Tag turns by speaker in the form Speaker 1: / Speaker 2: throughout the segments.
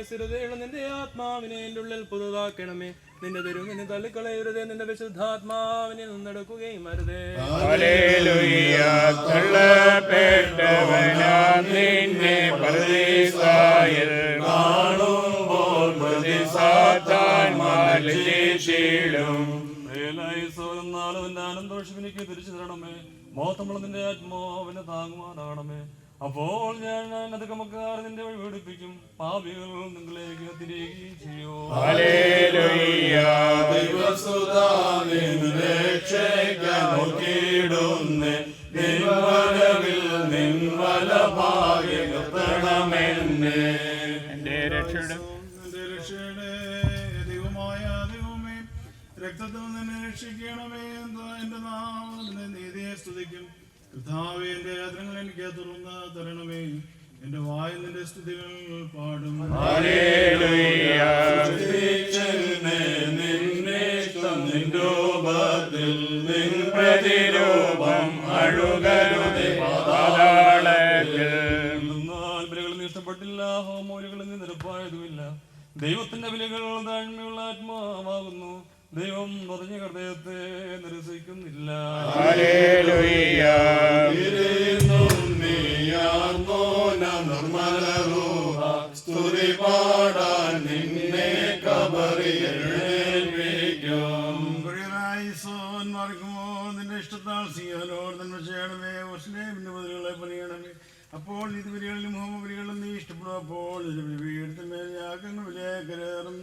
Speaker 1: സ്ഥിരതയുള്ള നിന്റെ ആത്മാവിനെ എൻ്റെ ഉള്ളിൽ പുതുതാക്കണമേ. നിന്റെ തിരുവിനെ തള്ളിക്കളയരുതേ. നിന്റെ വിശുദ്ധാത്മാവിനെ നടക്കുകയും അരുതേ.
Speaker 2: ഹല്ലേലൂയ. തള്ളപ്പെട്ടവനാം നിന്നെ പരദീസായിൽ കാണുമ്പോൾ സാത്താൻ മാലിന്യം
Speaker 3: ആനന്ദോഷമിനിക്ക് തിരിച്ചു തരണമേ. മോത്തമുള്ള നിന്റെ ആത്മാവിനെ താങ്ങുവാനാണമേ. അപ്പോൾ ഞാൻ അധികമക്കാർ നിന്റെ വഴി പഠിപ്പിക്കും. പാപികൾ നിങ്ങളിലേക്ക് തിരികെ ചെയ്യൂ.
Speaker 2: ഹല്ലേലൂയ. എന്റെ രക്ഷയുടെ
Speaker 4: ദൈവമായ ദൈവമേ, രക്തത്തിൽ നിന്ന് രക്ഷിക്കണമേ. എന്റെ നാമത്തിന്റെ നീതിയെ സ്തുതിക്കും. കർത്താവേ, എന്റെ യാത്രകൾ എനിക്ക് തുറന്ന് തരണമേ. എന്റെ വായ നിന്റെ സ്തുതികൾ പാടും.
Speaker 2: ഹല്ലേലൂയ. പ്രതിരൂപം അഴുകരുതേ പാതാളത്തിൽ.
Speaker 3: എന്നാൽ ബലികളിൽ ഇഷ്ടപ്പെട്ടില്ല, ഹോമോലികളിൽ നിന്ന് നിരപ്പായതുമില്ല. ദൈവത്തിന്റെ ബലികൾ താഴ്മയുള്ള ആത്മാവാകുന്നു. ദൈവം നിറഞ്ഞ ഹൃദയത്തെ നിരസിക്കുന്നില്ല.
Speaker 2: ഹല്ലേലൂയ.
Speaker 4: സ്തുതി പാടാൻ നിന്നെ കബറിയേൽപ്പിക്കും. നിന്റെ ഇഷ്ടത്താൽ സിയോനോട് നന്മ ചെയ്യണമേ. മുസ്ലിമിന്റെ ബലികളെ പണിയണമേ. അപ്പോൾ നീതിബലികളിലും ഹോമബലികളിലും നീ ഇഷ്ടപ്പെടും. അപ്പോൾ വീഴ്ത്തുമേൽ യാഗങ്ങൾ വിലയേക്കരേറും.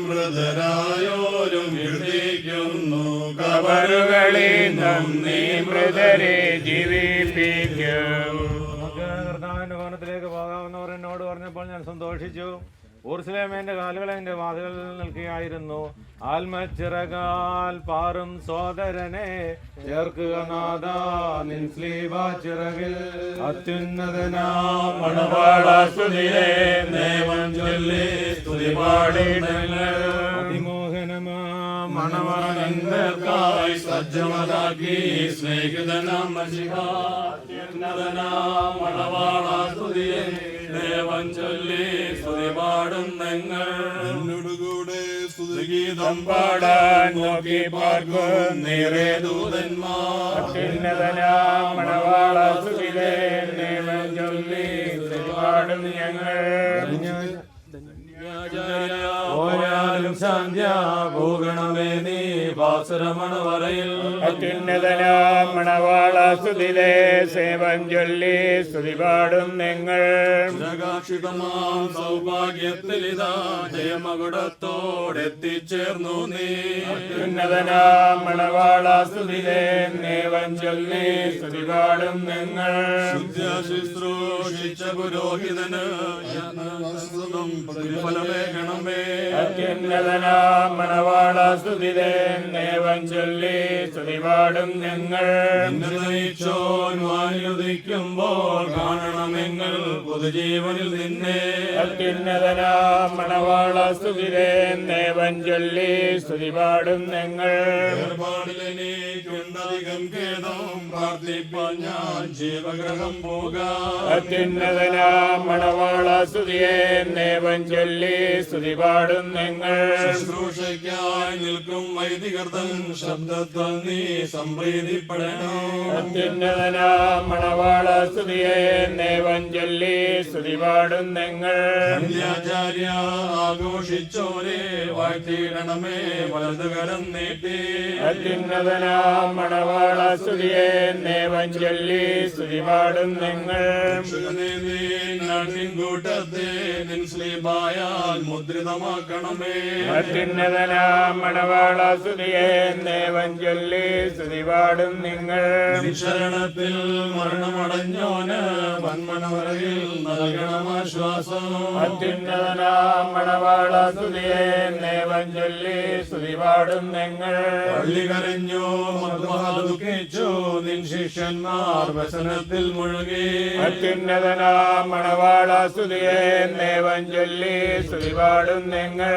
Speaker 2: മൃതരായോരും കീർത്തിക്കുന്നു. കബറുകളിൽ നന്ദി മൃതരെ ജീവിപ്പിക്കും.
Speaker 5: കർത്താവിന്റെ ഭവനത്തിലേക്ക് പോകാമെന്നവർ എന്നോട് പറഞ്ഞപ്പോൾ ഞാൻ സന്തോഷിച്ചു. ഊർസ്ലേമേന്റെ കാലുകൾ എന്റെ വാതികളിൽ നിൽക്കുകയായിരുന്നു. ആൽമച്ചിറകാൽ പാറും സോദരനെ ചേർക്കുക നാഥ നിൻ സ്ലീബാ ചിറകിൽ. അത്യുന്നതനാം മണവാളാസ്തുതിയെ നേമം ചൊല്ലി സ്തുതി പാടിയിടങ്ങൾ. അതിമോഹനമാം മണവാളൻകായി സജ്ജമതാക്കി സ്നേഹിതനാം മശിഹാ അത്യുന്നതനാം മണവാളാസ്തുതിയെ ദേവൻ ചൊല്ലി സ്തുതി പാടും നിങ്ങൾ.
Speaker 4: എന്നോടുകൂടെ
Speaker 2: ഗീതം പാടാൻ നോക്കി പാർക്കും നിറേ ദൂതന്മാർ. അത്യുന്നതനാം മണവാളാസ്തുതിയെ ദേവൻ ചൊല്ലി സ്തുതി പാടും ഞങ്ങൾ.
Speaker 3: ഓരാലും സന്ധ്യ പോകണമേ നീ വാസരമണവറയിൽ.
Speaker 2: അത്യുന്നതനാം മണവാളാസ്തുതിയെ സേവൻ ചൊല്ലി സ്തുതി പാടും നിങ്ങൾ.
Speaker 3: ജഗാക്ഷിതമാം സൗഭാഗ്യത്തിലിതാ ജയമകുടത്തോടെത്തിച്ചേർന്നു നീ.
Speaker 2: അത്യുന്നതനാം മണവാളാസ്തുതിയെ സേവൻ ചൊല്ലി സ്തുതി പാടും നിങ്ങൾ.
Speaker 3: ശുശ്രൂഷിച്ച പുരോഹിതന് പ്രതിഫലമേകണമേ.
Speaker 2: അത്യുന്നതനാം മണവാളാസ്തുതിയെ സേവൻ ചൊല്ലി സ്തുതി പാടും ഞങ്ങൾ.
Speaker 3: നയിച്ചോൻ വാനിലുദിക്കുമ്പോൾ കാണണമെങ്കിൽ പൊതുജീവനിൽ നിന്നെ.
Speaker 2: അത്യുന്നതനാം മണവാളാസ്തുതിയെ സേവൻ ചൊല്ലി സ്തുതി പാടും ഞങ്ങൾ.
Speaker 3: ഏർപ്പാടിലെനിക്കുണ്ടധികം ഖേദം പ്രാർത്ഥിപ്പാൻ ഞാൻ ജീവഗ്രഹം പോകാം.
Speaker 2: അത്യുന്നതനാം മണവാളാസ്തുതിയെ സേവൻ ചൊല്ലി സ്തുതി പാടും ഞങ്ങൾ.
Speaker 3: ശുശ്രൂഷയ്ക്കായി നിൽക്കും വൈദികർത്തൻ ശബ്ദത്താൽ നീ സംപ്രീതിപ്പെടണം.
Speaker 2: അത്യുന്നതനാം മണവാളാസ്തുതിയെ സേവൻ ചൊല്ലി സ്തുതി പാടും ഞങ്ങൾ.
Speaker 3: സന്ധ്യാചാര്യ ആഘോഷിച്ചോരെ വാഴ്ത്തിയിടണമേ വലതുകരം നീട്ടി.
Speaker 2: അത്യുന്നതനാം മണവാളാസ്തുതിയെ സേവൻ ചൊല്ലി സ്തുതി പാടും ഞങ്ങൾ.
Speaker 3: കൂട്ടത്തെ നിൻ സ്ലീബായാൽ മുദ്രിതമാക്കണമേ.
Speaker 2: അത്യുന്നതനാം മണവാളാസ്തുതിയെ നേവൻ ചൊല്ലി സ്തുതി പാടും നിങ്ങൾ.
Speaker 3: ശരണത്തിൽ മരണമടഞ്ഞോന് വന്മനവരയിൽ നൽകണം ആശ്വാസം.
Speaker 2: അത്യുന്നതനാം മണവാള സ്തുതിയെ നേവൻ ചൊല്ലി സ്തുതി പാടും നിങ്ങൾ.
Speaker 3: പള്ളി കരഞ്ഞു ദുഃഖിച്ചു നിൻ ശിഷ്യന്മാർ വ്യസനത്തിൽ മുഴുകി.
Speaker 2: അത്യുന്നതനാം മണവാള സ്തുതിയെ നേവൻ ചൊല്ലി സ്തുതി പാടും നിങ്ങൾ.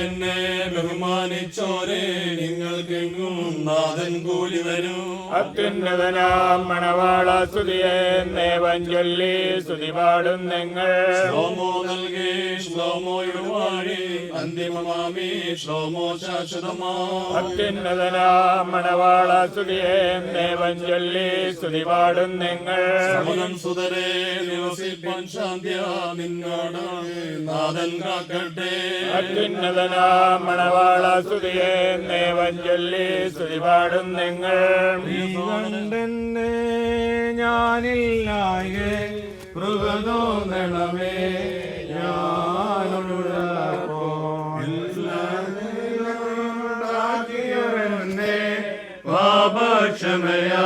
Speaker 3: എന്നെ ബഹുമാനിച്ചോരെ നിങ്ങൾക്കെങ്ങും നാഥൻ കൂലി വരും.
Speaker 2: അത്യുന്നതനാം മണവാള സ്തുതിയെ നേവൻ ചൊല്ലി സ്തുതി പാടും നിങ്ങൾ.
Speaker 3: ശ്ലോമോ നൽകി ശ്ലോമോയുടെ വാഴി അന്തിമമാമി ശ്ലോമോ ശാശ്വതമാ.
Speaker 2: അത്യുന്നതനാം മണവാള സ്തുതിയെ നേവൻ ചൊല്ലി സ്തുതി പാടും നിങ്ങൾ.
Speaker 3: സമനം സുതരെ നിവസിപ്പാൻ ശാന്ത്യ നിന്നോടാണ് നാഥൻ കാക്കട്ടെ.
Speaker 2: അത്യുന്നതനാം മണവാള സ്തുതിയെ നേവൻ ചൊല്ലി സ്തുതി പാടും നിങ്ങൾ.
Speaker 5: കണ്ടെന്നെ ഞാനില്ലായേ കൃപ തോന്നണമേ ഞാനുണ്ടാക്കിയവനെ
Speaker 3: പാപക്ഷമയാ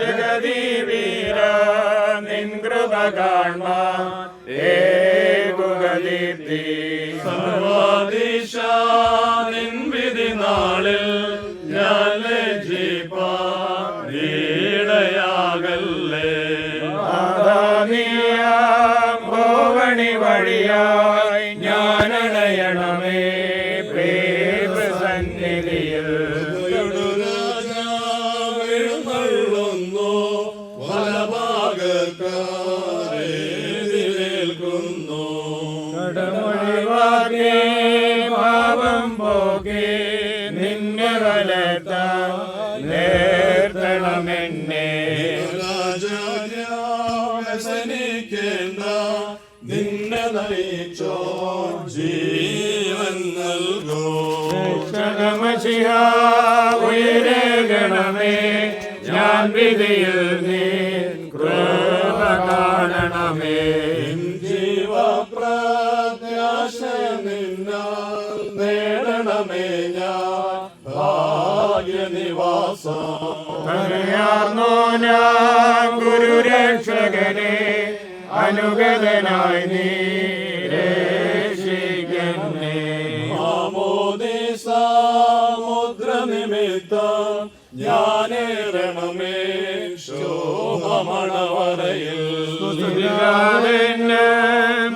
Speaker 2: ജഗദീവീര നിൻ കൃപ കാൺമാൻ ഏകുകദീപ്തി.
Speaker 3: സർവാധീശ നിൻ വിധി നാളിൽ ഞാൻ ലജ്ജിപ്പാടയാകല്ലേ.
Speaker 2: ഭോവണി വഴിയായി ഞാനണയണമേ പ്രേമസന്നിധിയിൽ.
Speaker 3: എഴുന്നള്ളുന്നു വലഭാഗക്കാരേൽക്കുന്നു.
Speaker 2: കടമൊഴിവാക്കി പാപം പോകി നിന്നെ വലത്താൻ നേർത്തണമെന്നെ.
Speaker 3: വ്യസനിക്കേണ്ട നിന്നെ നയിച്ചോ ജീവൻ നൽകോ.
Speaker 2: രക്ഷകമശിഹ ഉയരേകണമേ ഞാൻ വിധിയിൽ നീ കൃപ കാണണമേ.
Speaker 3: ജീവപ്രത്യാശ നിന്നാൽ നേടണമേ ഞാൻ ഭാഗ്യനിവാസം.
Speaker 2: അറിയാർന്നോ ഞാൻ ഗുരുരക്ഷകനെ അനുഗതനായി നീ രക്ഷിക്കണമേ.
Speaker 3: മാമോദീസ മുദ്ര നിമിത്തം ഞാനേറണമേ ശോഭമണവരയിൽ.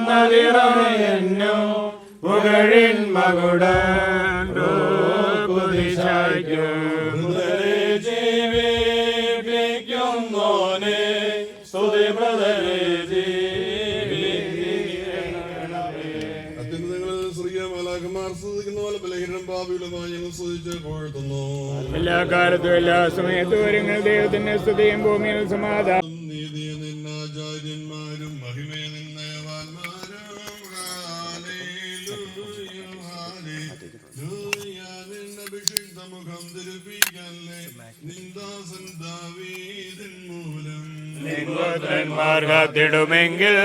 Speaker 2: നദിറമയെന്നു പുകഴിൻ മകുടൻ കുതിശായ്ക്കും.
Speaker 3: ജീവിപ്പിക്കുന്നോനെ സ്തുതി ബ്രദരെ
Speaker 4: അത്യുന്നതങ്ങളിൽ സ്വർഗീയ മാലാഖമാർ സ്തുതിക്കുന്ന പോലെ ബലഹീനം പാപികളുമായി ഞങ്ങൾ സ്തുതിച്ച് പുകഴ്ത്തുന്നു.
Speaker 2: എല്ലാ കാലത്തും എല്ലാ സമയത്തും ഒരുങ്ങൾ ദൈവത്തിന്റെ സ്തുതിയും ഭൂമിയിൽ സമാധാനം.
Speaker 4: നീതിയെ നിന്നാചാര്യന്മാരും മഹിമയെ നിന്നയവാന്മാരും അഭിഷിക്ത മുഖം തിരുപ്പിക്കല്ലേ നിന്ദാസൻ ദാവീദിൻ മൂലം.
Speaker 2: പുത്രന്മാർ കാത്തിടുമെങ്കിൽ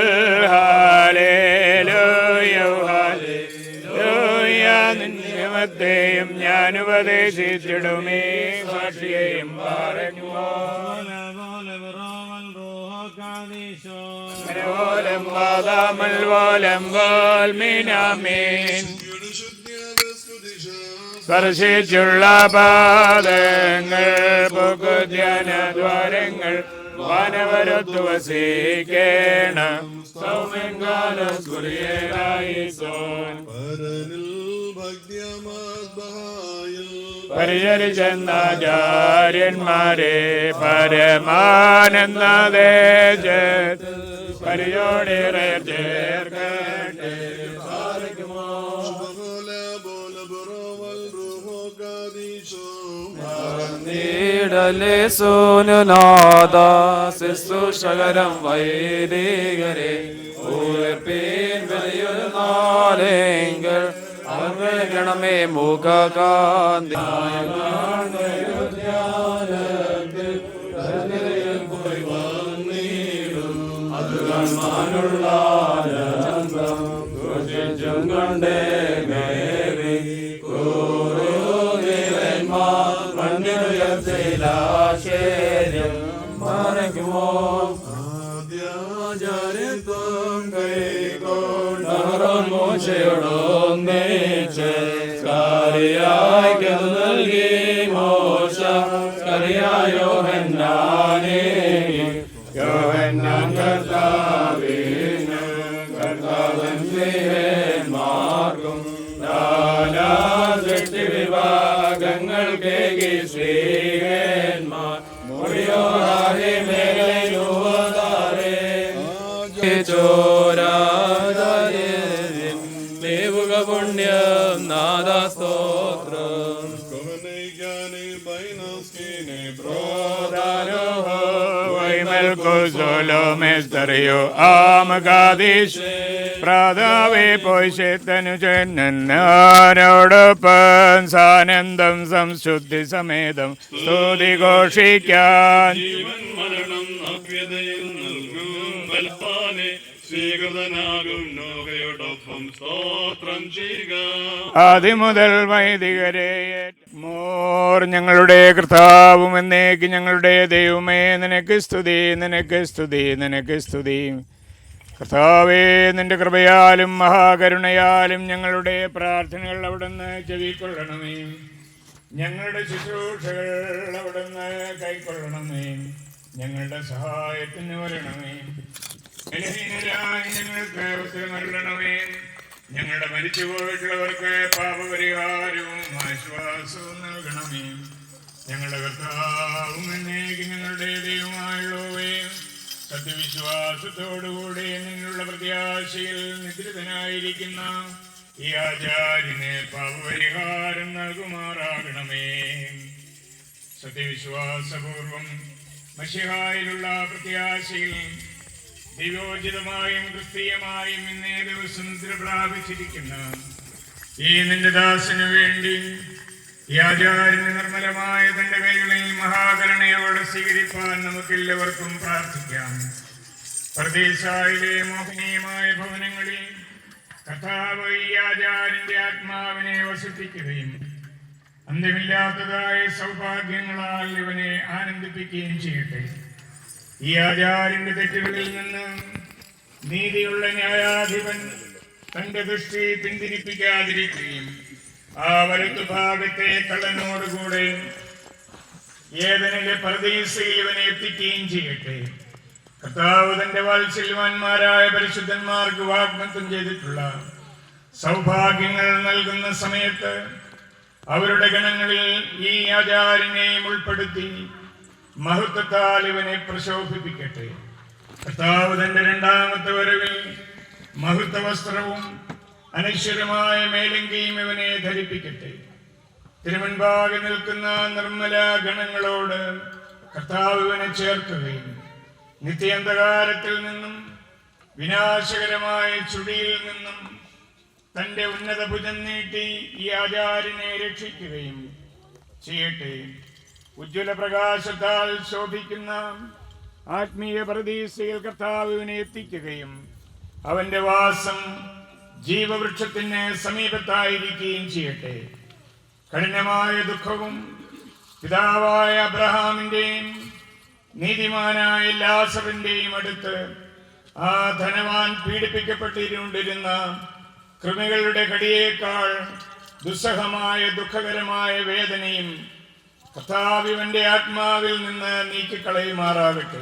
Speaker 2: ഹാലേലൂയ ഹാലേലൂയ. നിയമത്തെയും ഞാൻ ഉപദേശിച്ചിടുമേ സാക്ഷിയെയും പറയുമോ. മനോലം വാദാമൽ വാലം വാൽമീനാമീൻ. സ്പർശിച്ചുള്ള പാദങ്ങൾ ധ്യാനദ്വാരങ്ങൾ വാനവരത്തു വസിക്കേണം. സൗമ്യകാലസ്കുറിയേറായിസോൻ
Speaker 4: പരനിൽ ഭക്തിയമാത്മഹായിൽ
Speaker 2: പരിചരിച്ചെന്നാചാര്യന്മാരെ പരമാനന്ദ ദേശത്തിൽ പരിയോടേറെ ചേർക്കട്ടെ.
Speaker 6: നീടലേ സോനുനാഥ ശുശ്രൂഷകരം വൈദികരെ ഉയർപ്പീൻ വലിയൊരു നാളെങ്കിൽ അവഗണമേ മുഖകാന്തി
Speaker 3: പോയി വന്നിടും അത് കാണാനുള്ള
Speaker 6: ചുങ്കൊണ്ടേ മേറി കൂറുദേവന്മാർ മണ്ണിലുയർത്തിലാശ്ചര്യം മറയ്ക്കുമോ ആദ്യാചാര്യത്വം കൈകൊണ്ടവരോൻ മോശയോടൊന്നിച്ച് സ്കാരിയായ്ക്കതു നൽകി മോശ സ്കാരിയായോഹന്നാനേ യോഹന്നാൻ കർത്താവിന് കർത്താവൻ സ്ലീഹന്മാർക്കും നാനാ സൃഷ്ടി വിഭാഗങ്ങൾക്കേകി ശ്രീഹന്മാർ മുറിയോറാഹി മേലൂവതാരേ ചോരാചാര്യൻ ദേവുക പുണ്യം നാദസ്തോത്രം
Speaker 2: പ്രാതാവേ പോയിത്തനു ചെന്നോടൊപ്പം സാനന്ദം സംശുദ്ധി സമേതം സ്തുതി ഘോഷിക്കാൻ
Speaker 3: ജീവൻ മരണം നവ്യതയിൽ നൽകും ബലവാനെ സ്വീകൃതനാകും നോഹയോടൊപ്പം സ്തോത്രം ചെയ്യുക.
Speaker 2: ആദിമുതൽ വൈദികരെ മോർ ഞങ്ങളുടെ കർത്താവും എന്നേക്ക് ഞങ്ങളുടെ ദൈവമേ നിനക്ക് സ്തുതി, നിനക്ക് സ്തുതി, നിനക്ക് സ്തുതി. കർത്താവേ, നിന്റെ കൃപയാലും മഹാകരുണയാലും ഞങ്ങളുടെ പ്രാർത്ഥനകൾ അവിടുന്ന് ചെവിക്കൊള്ളണമേ. ഞങ്ങളുടെ ശുശ്രൂഷകൾ അവിടുന്ന് കൈക്കൊള്ളണമേ. ഞങ്ങളുടെ സഹായത്തിന് വരണമേ. ബലഹീനരായ ഞങ്ങൾക്ക് അവസരമരുളണമേ. ഞങ്ങളുടെ മരിച്ചുപോയിട്ടുള്ളവർക്ക് പാപപരിഹാരവും ആശ്വാസവും നൽകണമേ. ഞങ്ങളുടെ കർത്താവും എന്നേക്ക് ഞങ്ങളുടെ ദൈവമായുള്ളവേ, സത്യവിശ്വാസത്തോടുകൂടി നിന്നുള്ള പ്രത്യാശയിൽ നിദ്രിതനായിരിക്കുന്ന ഈ ആചാര്യന് പാപപരിഹാരം നൽകുമാറാകണമേ. സത്യവിശ്വാസപൂർവം മശിഹായിലുള്ള പ്രത്യാശയിൽ ദിവോചിതമായും ക്രിസ്തീയമായും ഇന്നേ ദിവസം പ്രാപിച്ചിരിക്കുന്ന ഈ നിന്റെ ദാസനു വേണ്ടി ഈ ആചാര്യന് നിർമ്മലമായ തന്റെ കൈകളിൽ മഹാകരുണയോടെ സ്വീകരിപ്പാൻ നമുക്കെല്ലാവർക്കും പ്രാർത്ഥിക്കാം. പർദീസായിലെ മോഹനീയമായ ഭവനങ്ങളിൽ കർത്താവ് ഈ ആചാര്യന്റെ ആത്മാവിനെ വസിപ്പിക്കുകയും അന്ത്യമില്ലാത്തതായ സൗഭാഗ്യങ്ങളാൽ ഇവനെ ആനന്ദിപ്പിക്കുകയും ചെയ്യട്ടെ. ഈ ആചാര്യന്റെ തെറ്റുകളിൽ നിന്ന് നീതിയുള്ള ന്യായാധിപൻ തന്റെ ദൃഷ്ടി പിന്തിരിപ്പിക്കാതിരിക്കുകയും ആ വലത്തുഭാഗത്തെ കള്ളനോടുകൂടെ ഏതനിലെ പർദീസയിൽ ഇവനെ എത്തിക്കുകയും ചെയ്യട്ടെ. കർത്താവ് തന്റെ വാത്സല്യവാന്മാരായ പരിശുദ്ധന്മാർക്ക് വാഗ്ദത്തം ചെയ്തിട്ടുള്ള സൗഭാഗ്യങ്ങൾ നൽകുന്ന സമയത്ത് അവരുടെ ഗണങ്ങളിൽ ഈ ആചാര്യനെയും ഉൾപ്പെടുത്തി മഹത്വത്താൽ ഇവനെ പ്രശോഭിപ്പിക്കട്ടെ. കർത്താവ് തന്റെ രണ്ടാമത്തെ വരവിൽ മഹത്വ വസ്ത്രവും അനശ്വരമായ മേലങ്കിയും ഇവനെ ധരിപ്പിക്കട്ടെ. തിരുമുൻപാകെ നിൽക്കുന്ന നിർമ്മല ഗണങ്ങളോട് കർത്താവ് ഇവനെ ചേർക്കുകയും നിത്യാന്തകാരത്തിൽ നിന്നും വിനാശകരമായ ചുഴിയിൽ നിന്നും തന്റെ ഉന്നത ഭുജം നീട്ടി ഈ ആചാര്യനെ രക്ഷിക്കുകയും ചെയ്യട്ടെ. ഉജ്ജ്വല പ്രകാശത്താൽ ശോഭിക്കുന്ന ആത്മീയ പ്രതീക്ഷയിൽ കർത്താവിനെ എത്തിക്കുകയും അവന്റെ വാസം ജീവവൃക്ഷത്തിന് സമീപത്തായിരിക്കുകയും ചെയ്യട്ടെ. കഠിനമായ ദുഃഖവും പിതാവായ അബ്രഹാമിന്റെയും നീതിമാനായ ലാസറിന്റെയും അടുത്ത് ആ ധനവാൻ പീഡിപ്പിക്കപ്പെട്ടിരുന്ന കൃമികളുടെ കടിയേക്കാൾ ദുസ്സഹമായ ദുഃഖകരമായ വേദനയും കർത്താവിന്റെ ആത്മാവിൽ നിന്ന് നീക്കിക്കളയുമാറാകട്ടെ.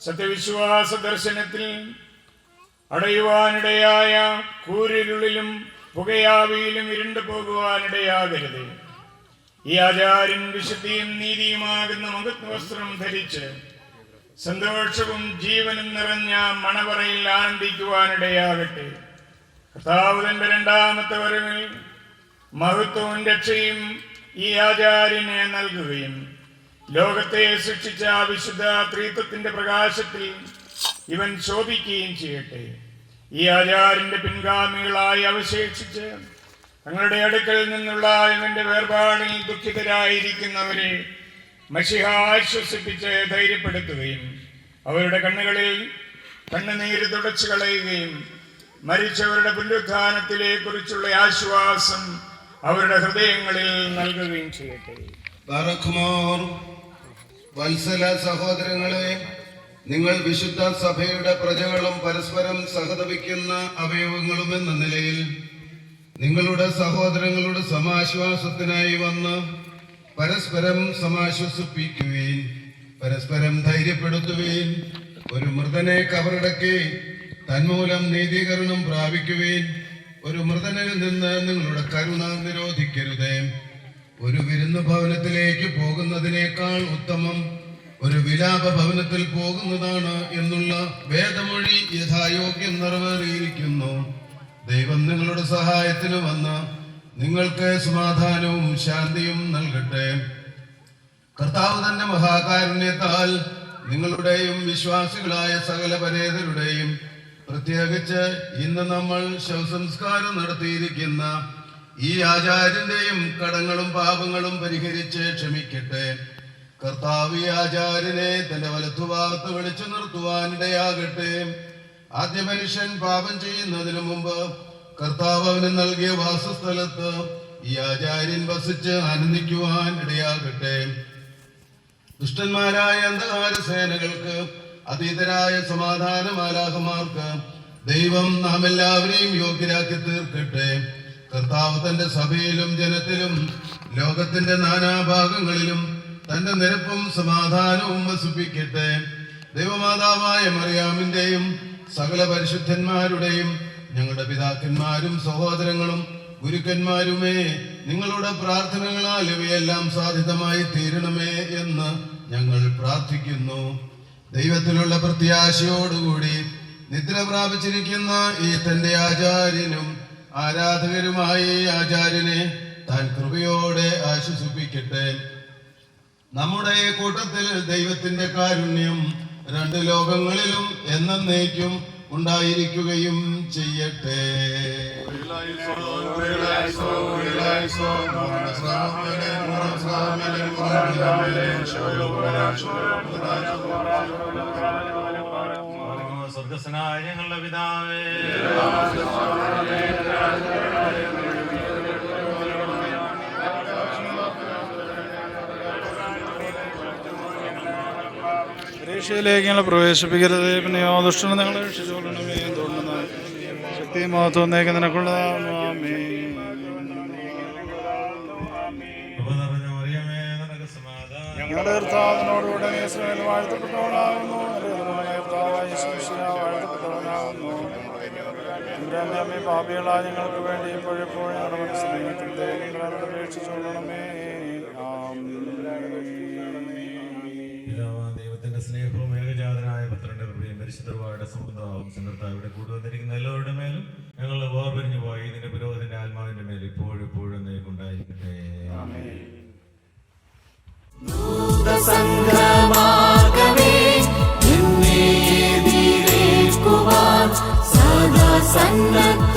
Speaker 2: സത്യവിശ്വാസ ദർശനത്തിൽ അടയുവാനിടയായ കൂരിരുളിലും പുകയാവിയിലും ഇരുണ്ടു പോകുവാനിടയാകരുത്. ഈ ആചാര്യൻ വിശുദ്ധിയും നീതിയുമാകുന്ന മഹത്വവസ്ത്രം ധരിച്ച് സന്തോഷവും ജീവനും നിറഞ്ഞ മണവറയിൽ ആനന്ദിക്കുവാനിടയാകട്ടെ. കർത്താവ് തന്റെ രണ്ടാമത്തെ വരവിൽ മഹത്വവും രക്ഷയും ഈ ആചാര്യനെ നൽകുകയും ലോകത്തെ സൃഷ്ടിച്ച വിശുദ്ധ ത്രിത്വത്തിന്റെ പ്രകാശത്തിൽ ഇവൻ ശോഭിക്കുകയും ചെയ്യട്ടെ. ഈ ആചാര്യന്റെ പിൻഗാമികളായി അവശേഷിച്ച് തങ്ങളുടെ അടുക്കൽ നിന്നുള്ള ഇവന്റെ വേർപാടിൽ ദുഃഖിതരായിരിക്കുന്നവരെ മശിഹ ആശ്വസിപ്പിച്ച് ധൈര്യപ്പെടുത്തുകയും അവരുടെ കണ്ണുകളിൽ കണ്ണുനീര് തുടച്ചു കളയുകയും മരിച്ചവരുടെ പുനരുത്ഥാനത്തിലെ കുറിച്ചുള്ള ആശ്വാസം അവരുടെ ഹൃദയങ്ങളിൽ നൽകുകയും ചെയ്യട്ടെ.
Speaker 7: ബാറക്കുമോർ. വത്സല സഹോദരങ്ങളെ, നിങ്ങൾ വിശുദ്ധ സഭയുടെ പ്രജകളും പരസ്പരം സഹതപിക്കുന്ന അവയവങ്ങളും എന്ന നിലയിൽ നിങ്ങളുടെ സഹോദരങ്ങളുടെ സമാശ്വാസത്തിനായി വന്ന് പരസ്പരം സമാശ്വസിപ്പിക്കുവീൻ, പരസ്പരം ധൈര്യപ്പെടുത്തുവീൻ. ഒരു മൃതനെ കബറടക്കി തന്മൂലം നീതീകരണം പ്രാപിക്കുവീൻ. ഒരു മൃതനിൽ നിന്ന് നിങ്ങളുടെ കരുണ നിരോധിക്കരുതേ. ഒരു വിരുന്ന് ഭവനത്തിലേക്ക് പോകുന്നതിനേക്കാൾ ഉത്തമം ഒരു വിലാപ ഭവനത്തിൽ പോകുന്നതാണ് എന്നുള്ള വേദമൊഴി യഥായോഗ്യം നിറവേറിയിരിക്കുന്നു. ദൈവം നിങ്ങളുടെ സഹായത്തിന് വന്ന് നിങ്ങൾക്ക് സമാധാനവും ശാന്തിയും നൽകട്ടെ. കർത്താവ് തന്റെ മഹാകാരുണ്യത്താൽ നിങ്ങളുടെയും വിശ്വാസികളായ സകല പരേതരുടെയും, പ്രത്യേകിച്ച് ഇന്ന് നമ്മൾ ശവസംസ്കാരം നടത്തിയിരിക്കുന്ന ഈ ആചാര്യന്റെയും കടങ്ങളും പാപങ്ങളും പരിഹരിച്ച് ക്ഷമിക്കട്ടെ. കർത്താവ് ഈ ആചാര്യനെ തന്റെ വലത്തുഭാഗത്ത് വിളിച്ചു നിർത്തുവാനിടയാകട്ടെ. ആദ്യ മനുഷ്യൻ പാപം ചെയ്യുന്നതിന് മുമ്പ് കർത്താവ് അവന് നൽകിയ വാസസ്ഥലത്ത് ഈ ആചാര്യൻ വസിച്ച് ആനന്ദിക്കുവാൻ ഇടയാകട്ടെ. ദുഷ്ടന്മാരായ അന്ധകാര സേനകൾക്ക്, അതീതരായ സമാധാന മാലാഖമാർക്ക് ദൈവം നാം എല്ലാവരെയും യോഗ്യരാക്കി തീർക്കട്ടെ. കർത്താവ് തന്റെ സഭയിലും ജനത്തിലും ലോകത്തിന്റെ നാനാഭാഗങ്ങളിലും തന്റെ നിരപ്പും സമാധാനവും വസിപ്പിക്കട്ടെ. ദൈവമാതാവായ മറിയാമിന്റെയും സകല പരിശുദ്ധന്മാരുടെയും, ഞങ്ങളുടെ പിതാക്കന്മാരും സഹോദരങ്ങളും ഗുരുക്കന്മാരുമേ, നിങ്ങളുടെ പ്രാർത്ഥനകളാൽ ഇവയെല്ലാം സാധിതമായി തീരണമേ എന്ന് ഞങ്ങൾ പ്രാർത്ഥിക്കുന്നു. ദൈവത്തിലുള്ള പ്രത്യാശയോടുകൂടി നിദ്ര പ്രാപിച്ചിരിക്കുന്ന ഈ തന്റെ ആചാര്യനും ആരാധകരുമായി ആചാര്യനെ താൻ കൃപയോടെ ആശ്വസിപ്പിക്കട്ടെ. നമ്മുടെ കൂട്ടത്തിൽ ദൈവത്തിന്റെ കാരുണ്യം രണ്ട് ലോകങ്ങളിലും എന്നേക്കും ഉണ്ടായിരിക്കുകയും ചെയ്യട്ടെ.
Speaker 3: സ്വർഗസ്നായ ഞങ്ങളുടെ പിതാവേ,
Speaker 4: പരീക്ഷയിലേക്ക് ഞങ്ങളെ പ്രവേശിപ്പിക്കരുത്, പിന്നെ ദുഷ്ടനെ ഞങ്ങളെ രക്ഷിച്ചുകൊള്ളണമേ. തുടർന്ന് ശക്തിയും മഹത്വം എന്നേക്കും നിനക്കുള്ളതാകുന്നു. ആമേൻ. ഞങ്ങളുടെ കർത്താവിനോടുകൂടെ നീ ഇസ്രായേൽ വാഴ്ത്തപ്പെട്ടവനാകുന്നു. വാഴ്ത്തപ്പെട്ടവനാകുന്നു. അമ്മ പാപികളായ ഞങ്ങൾക്ക് വേണ്ടി ഇപ്പോഴെപ്പോഴും ഞങ്ങളുടെ സ്നേഹത്തിന്റെ നിങ്ങളെ രക്ഷിച്ചുകൊള്ളണമേ.
Speaker 8: ദൈവത്തിന്റെ സ്നേഹവും ഏകജാതനായ പുത്രന്റെ കൃപയും പരിശുദ്ധരുടെ സമ്പത്താവും ഇവിടെ കൂടി വന്നിരിക്കുന്ന എല്ലാവരുടെ മേലും ഞങ്ങളുടെ വേർപിരിഞ്ഞു പോയി ഇതിന്റെ പുരോഹിതന്റെ ആത്മാവിന്റെ മേൽ ഇപ്പോഴെപ്പോഴും ഉണ്ടായിരിക്കട്ടെ.
Speaker 9: സദാ സന്നദ്ധ